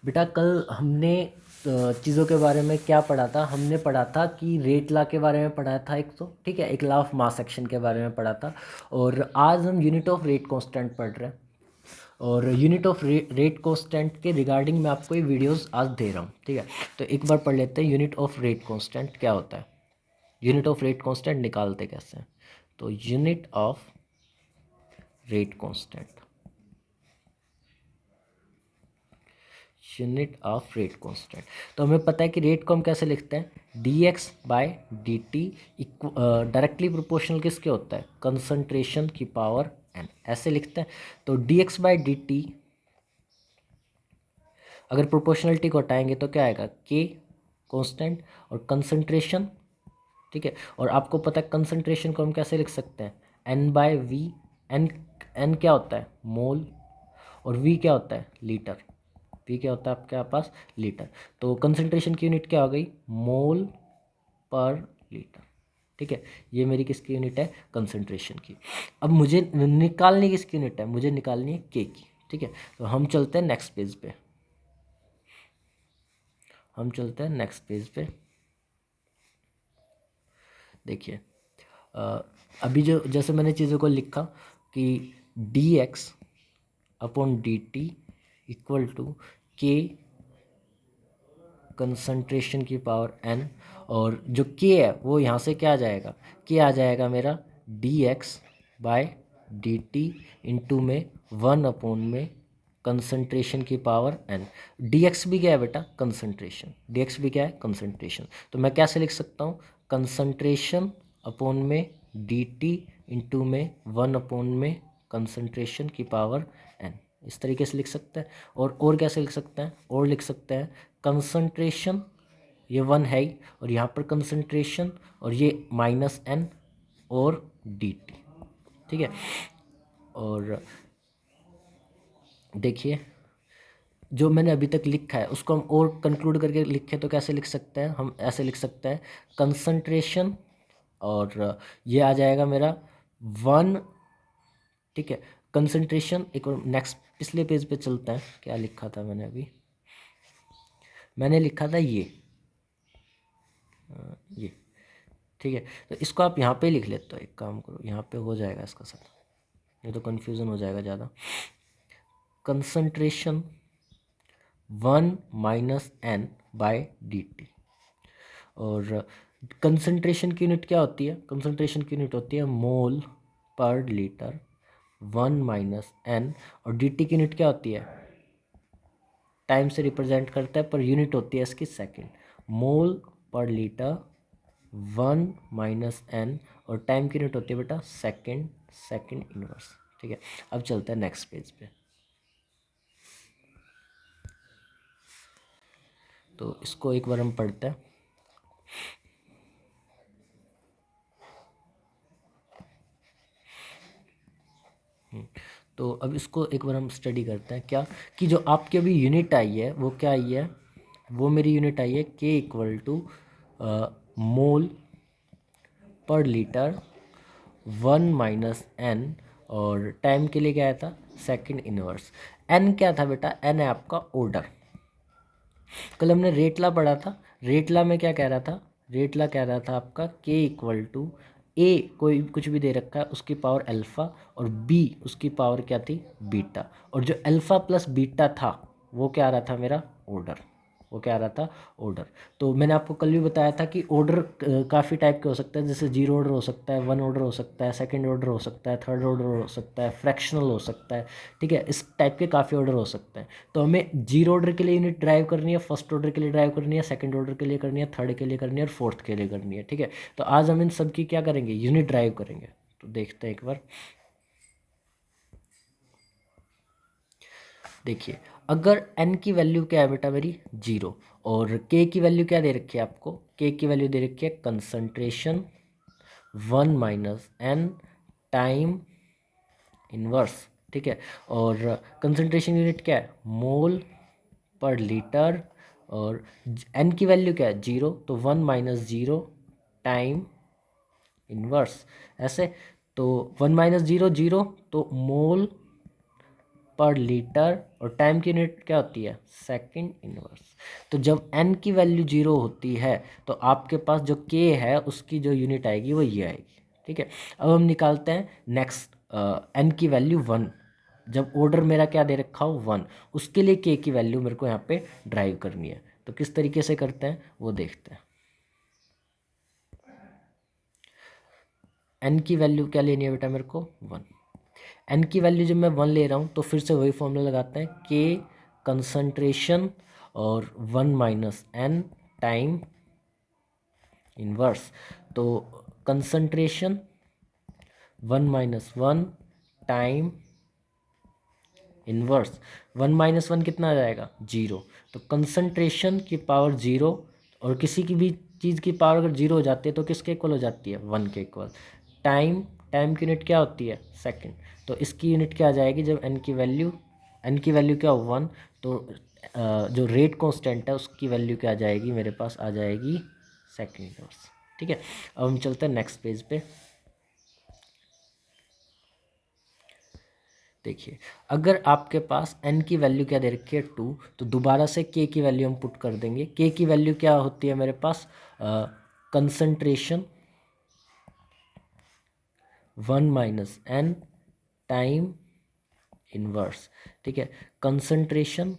बेटा कल हमने चीज़ों के बारे में क्या पढ़ा था? हमने पढ़ा था कि रेट लॉ के बारे में पढ़ा था एक तो, ठीक है, एक लॉ ऑफ मास एक्शन के बारे में पढ़ा था। और आज हम यूनिट ऑफ रेट कांस्टेंट पढ़ रहे हैं। और यूनिट ऑफ रेट कांस्टेंट के रिगार्डिंग मैं आपको ये वीडियोस आज दे रहा हूँ, ठीक है। तो एक बार पढ़ लेते हैं यूनिट ऑफ रेट कांस्टेंट क्या होता है, यूनिट ऑफ रेट कांस्टेंट निकालते कैसे हैं। तो unit of rate constant, unit of rate constant, तो हमें पता है कि रेट को हम कैसे लिखते हैं, D X by D T directly proportional किसके होता है, कंसंट्रेशन की पावर एन, ऐसे लिखते हैं। तो D X by D T अगर प्रोपोर्शनलिटी को हटाएंगे तो क्या आएगा, के कांस्टेंट और कंसंट्रेशन, ठीक है। और आपको पता है कंसंट्रेशन को हम कैसे लिख सकते हैं, N by V, N N क्या होता है, मोल, और वी क्या होता है, लीटर, वी क्या होता है आपके पास, लीटर। तो कंसंट्रेशन की यूनिट क्या हो गई, मोल पर लीटर, ठीक है। ये मेरी किसकी यूनिट है, कंसंट्रेशन की। अब मुझे निकालनी किसकी यूनिट है, मुझे निकालनी है के की, ठीक है। तो हम चलते हैं नेक्स्ट पेज पे, हम चलते हैं नेक्स्ट पेज पे। देखिए अभी जो जैसे मैंने चीज़ों को लिखा कि D X upon D T equal to K concentration की पावर एन, और जो के है वो यहाँ से क्या आ जाएगा, के आ जाएगा मेरा D X by D T into में वन अपॉन में कंसंट्रेशन की पावर एन। डी एक्स भी क्या है बेटा, कंसंट्रेशन, डी एक्स भी क्या है, कंसंट्रेशन। तो मैं कैसे लिख सकता हूँ, कंसंट्रेशन अपॉन में डी टी इंटू में वन अपॉन में कंसंट्रेशन की पावर एन, इस तरीके से लिख सकते हैं। और कैसे लिख सकते हैं, और लिख सकते हैं कंसंट्रेशन, ये वन है ही, और यहाँ पर कंसंट्रेशन, और ये माइनस एन और डी टी, ठीक है। और देखिए जो मैंने अभी तक लिखा है उसको हम और कंक्लूड करके लिखे तो कैसे लिख सकते हैं, हम ऐसे लिख सकते हैं कंसंट्रेशन, और ये आ जाएगा मेरा वन, ठीक है। कंसंट्रेशन, एक और नेक्स्ट पिछले पेज पे चलते हैं, क्या लिखा था मैंने अभी, मैंने लिखा था ये, ठीक है। तो इसको आप यहाँ पे लिख लेते हो, एक काम करो यहाँ पे हो जाएगा इसका साथ, नहीं तो कन्फ्यूज़न हो जाएगा ज़्यादा। Concentration one minus n by D T, और कंसंट्रेशन की यूनिट क्या होती है, कंसंट्रेशन की यूनिट होती है मोल पर लीटर, वन माइनस एन, और डी टी की यूनिट क्या होती है, टाइम से रिप्रेजेंट करता है पर यूनिट होती है इसकी सेकेंड, मोल पर लीटर वन माइनस एन, और टाइम की यूनिट होती है बेटा सेकेंड, सेकेंड इनवर्स, ठीक है। अब चलते हैं नेक्स्ट पेज पे। तो इसको एक बार हम पढ़ते हैं। तो अब इसको एक बार हम स्टडी करते हैं, क्या कि जो आपकी अभी यूनिट आई है वो क्या आई है, वो मेरी यूनिट आई है के इक्वल टू मोल पर लीटर वन माइनस एन, और टाइम के लिए क्या आया था, सेकंड इनवर्स। एन क्या था बेटा, एन है आपका ऑर्डर। कल हमने रेटला पढ़ा था, रेटला में क्या कह रहा था, रेटला कह रहा था आपका के इक्वल टू ए, कोई कुछ भी दे रखा है उसकी पावर अल्फ़ा, और बी उसकी पावर क्या थी, बीटा, और जो अल्फ़ा प्लस बीटा था वो क्या आ रहा था मेरा, ऑर्डर, वो क्या आ रहा था, ऑर्डर। तो मैंने आपको कल भी बताया था कि ऑर्डर काफ़ी टाइप के हो सकते हैं, जैसे जीरो ऑर्डर हो सकता है, वन ऑर्डर हो सकता है, सेकंड ऑर्डर हो सकता है, थर्ड ऑर्डर हो सकता है, फ्रैक्शनल हो सकता है, ठीक है। इस टाइप के काफ़ी ऑर्डर हो सकते हैं। तो हमें जीरो ऑर्डर के लिए यूनिट ड्राइव करनी है, फर्स्ट ऑर्डर के लिए ड्राइव करनी है, सेकंड ऑर्डर के लिए करनी है, थर्ड के लिए करनी है, और फोर्थ के लिए करनी है, ठीक है। तो आज हम इन सब की क्या करेंगे, यूनिट ड्राइव करेंगे। तो देखते हैं एक बार, देखिए अगर n की वैल्यू क्या है बेटा मेरी, जीरो, और k की वैल्यू क्या दे रखी है आपको, k की वैल्यू दे रखी है concentration one minus n time inverse, ठीक है। और कंसंट्रेशन यूनिट क्या है, मोल पर लीटर, और n की वैल्यू क्या है, जीरो, तो one minus zero time inverse, ऐसे। तो वन माइनस जीरो जीरो, तो मोल पर लीटर, और टाइम की यूनिट क्या होती है, सेकंड इनवर्स। तो जब n की वैल्यू 0 होती है तो आपके पास जो k है उसकी जो यूनिट आएगी वो ये आएगी। ठीक है, अब हम निकालते हैं नेक्स्ट n की वैल्यू 1। जब ऑर्डर मेरा क्या दे रखा हो 1, उसके लिए k की वैल्यू मेरे को यहाँ पे ड्राइव करनी है। तो किस तरीके से करते हैं वो देखते हैं। n की वैल्यू क्या लेनी है बेटा मेरे को 1। n की वैल्यू जब मैं 1 ले रहा हूँ तो फिर से वही फॉर्मूला लगाते हैं, k कंसंट्रेशन और 1 माइनस n टाइम इनवर्स। तो concentration 1 minus 1 time inverse. 1 minus 1 कितना आ जाएगा 0। तो कंसंट्रेशन की पावर 0, और किसी की भी चीज़ की पावर अगर 0 हो जाती है तो किसके इक्वल हो जाती है 1 के इक्वल। टाइम, टाइम की यूनिट क्या होती है सेकंड। तो इसकी यूनिट क्या आ जाएगी जब एन की वैल्यू क्या हो 1, तो जो रेट कांस्टेंट है उसकी वैल्यू क्या आ जाएगी मेरे पास आ जाएगी सेकंड इनवर्स। ठीक है, अब हम चलते हैं नेक्स्ट पेज पे। देखिए, अगर आपके पास n की वैल्यू क्या दे रखी है 2, तो दोबारा से k की वैल्यू हम पुट कर देंगे। k की वैल्यू क्या होती है मेरे पास, concentration 1 minus n time inverse. ठीक है, कंसंट्रेशन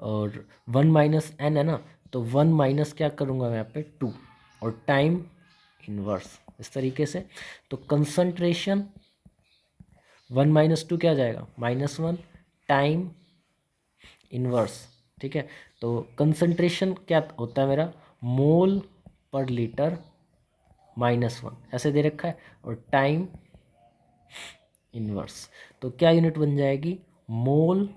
और 1 माइनस n है ना, तो 1 माइनस क्या करूँगा मैं यहाँ पे 2, और टाइम इनवर्स इस तरीके से। तो कंसंट्रेशन 1 माइनस 2 क्या आ जाएगा -1 टाइम इनवर्स। ठीक है, तो कंसंट्रेशन क्या होता है मेरा मोल पर लीटर -1 ऐसे दे रखा है, और टाइम इनवर्स। तो क्या यूनिट बन जाएगी मोल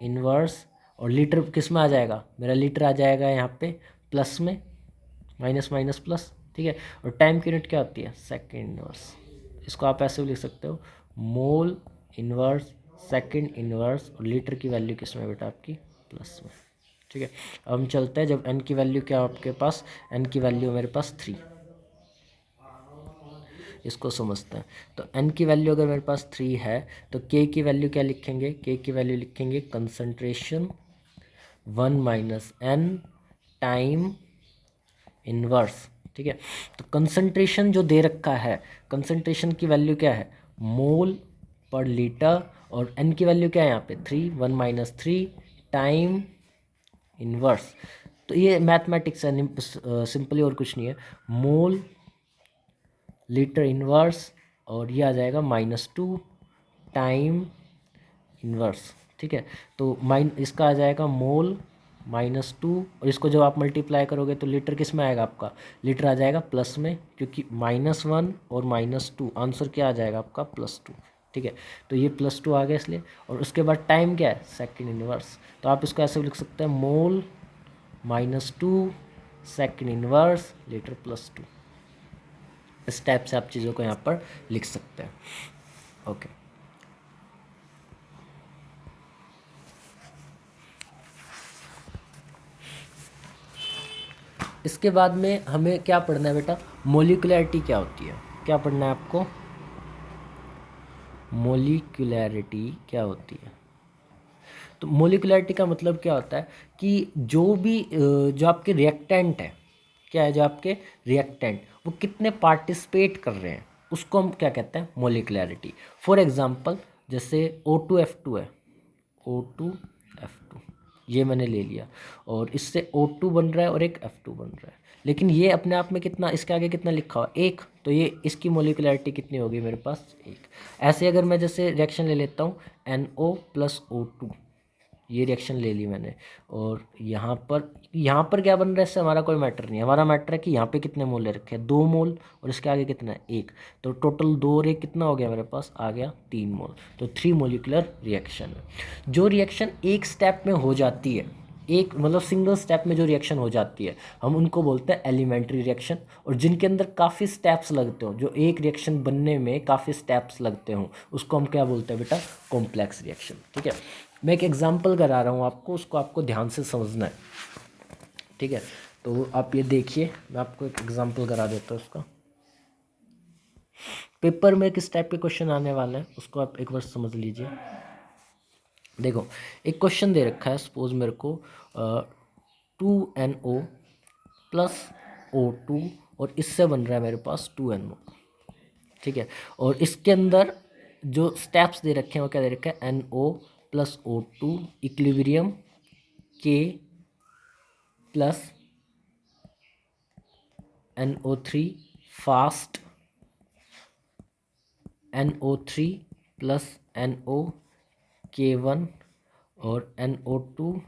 इनवर्स, और लीटर किस में आ जाएगा मेरा, लीटर आ जाएगा यहाँ पे प्लस में, माइनस माइनस प्लस। ठीक है, और टाइम की यूनिट क्या होती है सेकेंड इनवर्स। इसको आप ऐसे भी लिख सकते हो मोल इनवर्स सेकेंड इनवर्स, और लीटर की वैल्यू किस में बेटा आपकी प्लस में। ठीक है, अब हम चलते हैं, जब n की वैल्यू क्या आपके पास, n की वैल्यू मेरे पास 3, इसको समझते हैं। तो n की वैल्यू अगर मेरे पास 3 है तो k की वैल्यू क्या लिखेंगे, k की वैल्यू लिखेंगे concentration 1 minus n time inverse. ठीक है, तो कंसंट्रेशन जो दे रखा है, कंसंट्रेशन की वैल्यू क्या है मोल पर लीटर, और n की वैल्यू क्या है यहाँ पे 3, 1 माइनस 3 टाइम इनवर्स। तो ये मैथमेटिक्स है सिंपली, और कुछ नहीं है, मोल लीटर इनवर्स, और ये आ जाएगा -2 टाइम इनवर्स। ठीक है, तो इसका आ जाएगा मोल -2, और इसको जब आप मल्टीप्लाई करोगे तो लीटर किस में आएगा आपका, लीटर आ जाएगा प्लस में, क्योंकि -1 और -2 आंसर क्या आ जाएगा आपका +2। ठीक है, तो ये +2 आ गया इसलिए, और उसके बाद टाइम क्या है सेकंड इनवर्स। तो आप इसको ऐसे भी लिख सकते हैं मोल -2 सेकंड इनवर्स लीटर +2। इस टाइप से आप चीज़ों को यहाँ पर लिख सकते हैं। ओके, इसके बाद में हमें क्या पढ़ना है बेटा, मोलिकुलैरिटी क्या होती है, क्या पढ़ना है आपको, मोलिकुलैरिटी क्या होती है। तो मोलिकुलैरिटी का मतलब क्या होता है कि जो भी जो आपके रिएक्टेंट है, क्या है जो आपके रिएक्टेंट वो कितने पार्टिसिपेट कर रहे हैं, उसको हम क्या कहते हैं मोलिकुलैरिटी। फॉर एग्जांपल जैसे O2F2 है, O2F2 ये मैंने ले लिया, और इससे O2 बन रहा है और एक F2 बन रहा है, लेकिन ये अपने आप में कितना, इसके आगे कितना लिखा हुआ 1, तो ये इसकी मोलिकुलैरिटी कितनी होगी मेरे पास 1। ऐसे अगर मैं जैसे रिएक्शन ले लेता हूँ NO + O2, ये रिएक्शन ले ली मैंने, और यहाँ पर क्या बन रहा है इससे हमारा कोई मैटर नहीं है, हमारा मैटर है कि यहाँ पे कितने मोल ले रखे हैं 2 मोल, और इसके आगे कितना है 1, तो टोटल 2 और 1 कितना हो गया मेरे पास आ गया 3 मोल। तो 3 मोलिकुलर रिएक्शन है। जो रिएक्शन एक स्टेप में हो जाती है, एक मतलब सिंगल स्टेप में जो रिएक्शन हो जाती है हम उनको बोलते हैं एलिमेंट्री रिएक्शन, और जिनके अंदर काफ़ी स्टेप्स लगते हो, जो एक रिएक्शन बनने में काफ़ी स्टेप्स लगते हों, उसको हम क्या बोलते हैं बेटा कॉम्प्लेक्स रिएक्शन। ठीक है, मैं एक एग्जांपल करा रहा हूँ आपको, उसको आपको ध्यान से समझना है। ठीक है, तो आप ये देखिए, मैं आपको एक एग्जांपल करा देता हूँ उसका। पेपर में किस टाइप के क्वेश्चन आने वाले हैं उसको आप एक बार समझ लीजिए। देखो एक क्वेश्चन दे रखा है, सपोज मेरे को 2NO प्लस O2 और इससे बन रहा है मेरे पास 2NO, ठीक है। और इसके अंदर जो स्टेप्स दे रखे हैं वो क्या दे रखा है, NO plus O2 equilibrium K plus NO3 fast NO3 plus NO K1 और NO2